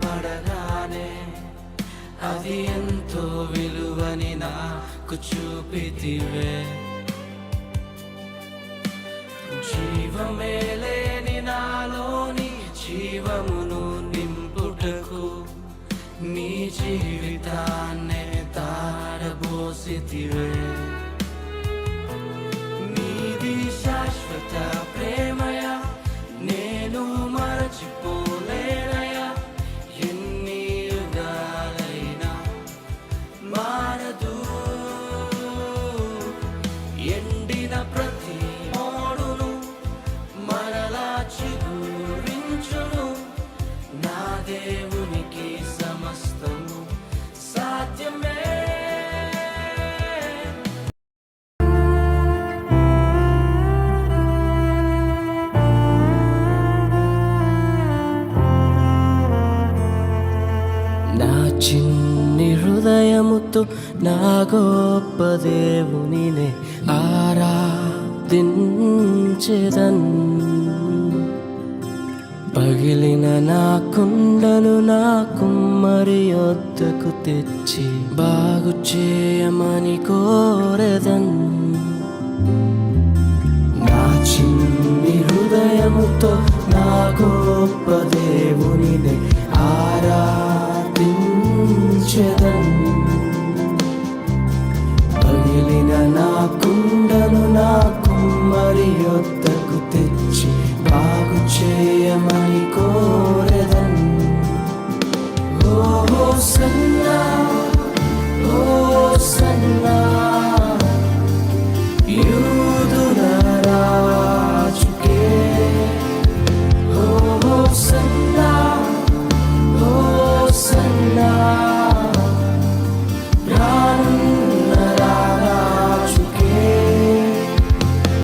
పడగానే అది ఎంతో విలువని నాకు చూపితివే. జీవమే లేని నాలోని జీవమును నింపుటకు నీ జీవితాన్నే తారబోసితివే. నీది శాశ్వత ప్రేమయ నేను మరచిపోలేనయా. ఎన్ని యుగాలైనా మారదు. ఎండిన ప్రతి మోడును మరలా చిగురించును. నా దేవునికి సమస్తము సాధ్యమే. నా చిన్ని హృదయముతో నా గొప్ప దేవునినే ఆరాధించెదన్. పగిలిన నా కుండను నా కుమ్మరి యొద్దకు తెచ్చి బాగు చేయమని కోరెదన్. నా చిన్ని హృదయముతో నా గొప్ప